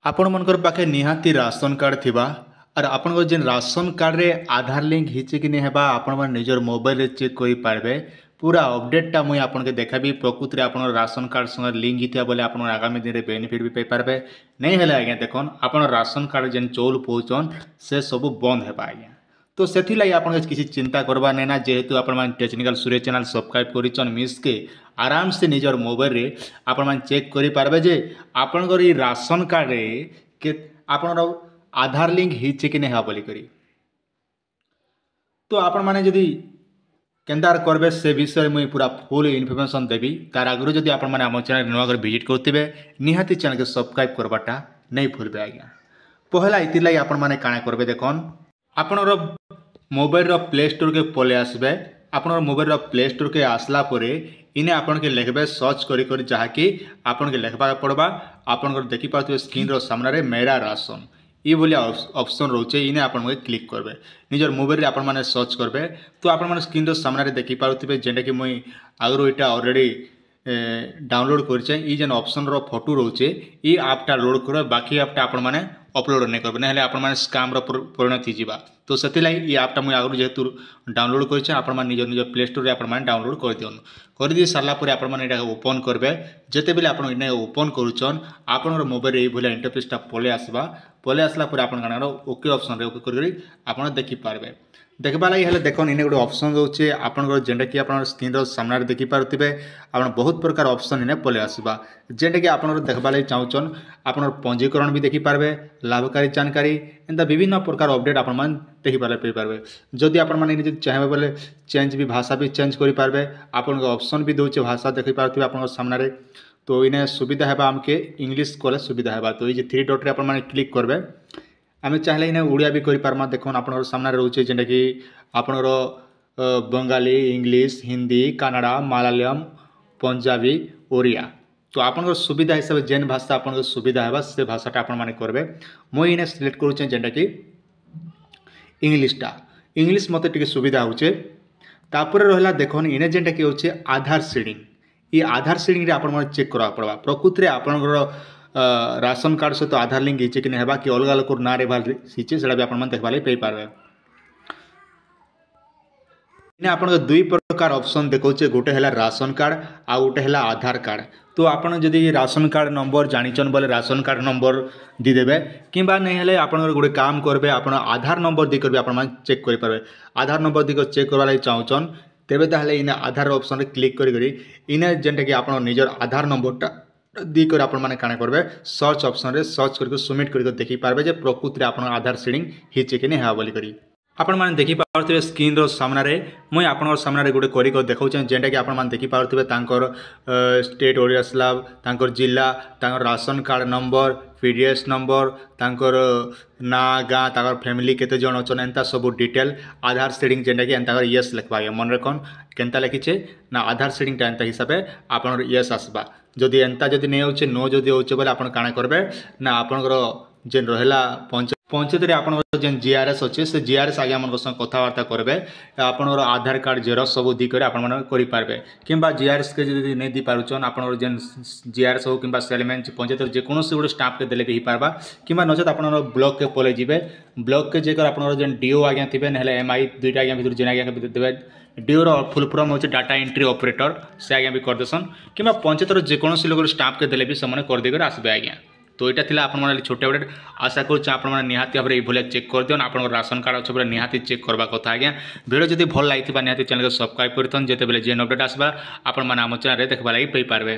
आपण मनकर पाखे निहाती राशन कार्ड थिबा और आपन जेन राशन कार्ड रे आधार लिंक हिचे कि नहीं हेबा आपण मन निजर मोबाइल रे चेक करि पारबे। पूरा अपडेटटा मुई आपन के देखाबी प्रकृति रे आपन राशन कार्ड संग लिंक हिथिया बोले आपन आगामी दिन रे बेनिफिट भी पाई पारबे। नहीं हेले आज्ञा देखन आपन राशन कार्ड जेन चौल पहुचन से सब बंद हेबा आज्ञा। तो सेथि लाई आपन किसी चिंता करबा नै ना, जेहेतु आपन मान टेक्निकल सूर्य चैनल सब्सक्राइब करिचन मिस के आराम से निजर मोबाइल रे आपन मान चेक करि पारबे जे आपन ई राशन कार्ड रे के आपन आधार लिंक हिचे कि नहीं बोली करी। तो आपण माने जदि केन्दार करबे से विषय मुई पूरा फुल इनफॉरमेशन देबी। तार आगु जदि आपण माने हमर चैनल नुआ विजिट करथिबे निहाती चैनल के सब्सक्राइब करबाटा नहीं भूलबे आज्ञा। पहला इति लाई आपण माने काना करबे देखन आपनर मोबाइल रो प्ले स्टोर के पले आसबे। आपनर मोबाइल रो प्ले स्टोर के आसला परे इने आपन के लिखबे सर्च करी करी जहा कि आपन के लिखबा पड़बा। आपन को देखि पाथबे स्क्रीन रो सामने रे मेरा राशन ये बोलिया ऑप्शन रोचे इने आपन के क्लिक करबे। निजर मोबाइल रे आपन माने सर्च करबे तो आपन माने स्क्रीन रो सामने रे देखि पाथबे जेंटा कि मुई आगरो इटा ऑलरेडी डाउनलोड करछे। ई जेन ऑप्शन रो फोटो रोचे ई ऐपटा लोड कर बाकी ऐपटा आपन माने अपलोड नहीं करबे, ना आपण माने स्कैम रो परिणत हिजिबा। तो सेति लाई ई ऐपटा मुई आगरो जेहेतु डाउनलोड करछे आपण माने निजर निजर प्ले स्टोर रे आपण माने डाउनलोड कर दियन। कर दी सारला परे आपण माने एटा ओपन करबे। जेते बेले आपण इने ओपन करूछन आपनर मोबाइल रे ए भलिया इंटरफेसटा पले आसबा। पले आसला परे आपण गानारो ओके ऑप्शन रे ओके करी आपण देखि पारबे। देखबा लागि हेले देखन इने गोटे ऑप्शन रोचे आपनकर जेंटा कि आपण स्क्रीन रो सामने रे देखि पारथिबे। आपण बहुत प्रकार ऑप्शन इने पले आसबा जेंटा कि आपनर देखबा लागि चाहउछन आपनर पंजीकरण भी देखि पारबे, लाभकारी जानकारी एंता विभिन्न प्रकार अपडेट आपण मान देखि पारबे। जदि आपण माने नि चाहबे बोले चेंज भी भाषा भी चेंज करि पारबे। आपण को ऑप्शन भी दोचे भाषा देखि पारथिबे आपण सामने रे। तो इने सुविधा हेबा हमके इंग्लिश कोले सुविधा हेबा। तो ई जे थ्री डॉट रे आपण माने क्लिक करबे आमे चाहले इने उड़िया भी करि पारमा। देखन आपनर सामने रोचे जेंटा कि आपनर बंगाली, इंग्लिश, हिंदी, कन्नड़ा, मलयालम, पंजाबी, ओडिया। तो आपनकर सुविधा हिसाब से जेन भाषा आपनकर सुविधा हेबा से भाषाटा आपण माने करबे। मुई इने सिलेक्ट करूचे जेंटा कि इंग्लिशटा। इंग्लिश मते टिके सुविधा होचे। तापर रहला देखन इने जेंटा कि होचे आधार सीडिंग। ई आधार सीडिंग रे आपण माने चेक करबा पड़बा प्रकृति रे आपनकर राशन कार्ड सहित आधार लिंक हिचे कि नहीं हेबा कि अलग अलग ना रे भाल हिचे सेडा भी आपण माने देखबा लागि पारबे। इने आपण दुई प्रकार ऑप्शन देखौचे, गोटे हैला राशन कार्ड आ गोटे हैला आधार कार्ड। तो आपण जदि राशन कार्ड नंबर जानिचन बोले राशन कार्ड नंबर दी देबे किबा नहीं हेले आपण गोटे काम करबे आपण आधार नंबर दी करबे आपण माने चेक करि पारबे। आधार नंबर दी चेक करबा लागि चाहउचन तेबे ताहले इने आधार ऑप्शन रे क्लिक करि करि इने जेंटा कि आपण निजर आधार नंबरटा दी कर आपण माने काना करबे सर्च ऑप्शन रे सर्च करके सबमिट करके देखि पारबे जे प्रकृति रे आपण आधार सीडिंग हिचे कि नहीं हा बोली करी। आपण माने देखि पारथिबे स्क्रीन रो सामने रे मुई आपनर सामने रे गोटे करी को देखाउछन जेंटा कि आपण माने देखि पारथिबे तांकर स्टेट ओडिया स्लाब तांकर जिल्ला तांकर ration card number PDS number तांकर ना गाँ तांकर फैमिली केते जन अछन एंता सब डिटेल आधार सीडिंग जेंटा कि एंता यस लिखबा मन रखन केनता लिखिछे ना आधार सीडिंग टा एंता हिसाबे आपनर यस आसबा। जदि एंता जदि नै होचे नो जदि होचे बोले आपण काना करबे ना आपनकर जेन रहला पंचायत रे आपनकर जेन जीआरएस अच्छे से जीआरएस आगे मन संग कथबार्ता करबे। आपनकर आधार कार्ड जेरक्स सब दी करे आपण मन करि पारबे। किंबा जीआरएस के जदि नै दी पारुचन आपनकर जेन जीआरएस हो किंबा सेलमेंट पंचायत जे कोनोसी गोटे स्टाफ के देले भी पारबा। किंबा नचत आपनकर ब्लॉक के पले जिबे ब्लॉक के जेकर आपनकर जेन डीओ आज्ञा थिबे नहले एमआई दुईटा आज्ञा भितर जेन आज्ञा के देबे। डीओ रो फुल फॉर्म होचे डाटा एंट्री ऑपरेटर से आज्ञा भी कर देसन किंबा पंचायत रो जे कोनोसी लोग स्टाफ के देले भी समने कर दे कर आसबे आज्ञा। तो यहाँ थिला आपण माने छोटे अपडेट आशा करूँ आपण माने निहाती भाव ये भले चेक कर दियन। आपण राशन कार्ड अच्छे बोले निहाती चेक करबा कथा आज्ञा। वीडियो जदि भल लागिथिबा निहाती चैनल को सब्सक्राइब करथन जेते बेले जेन अपडेट आसबा आपण माने हम चैनल रे देखबा लागि पाई पारबे।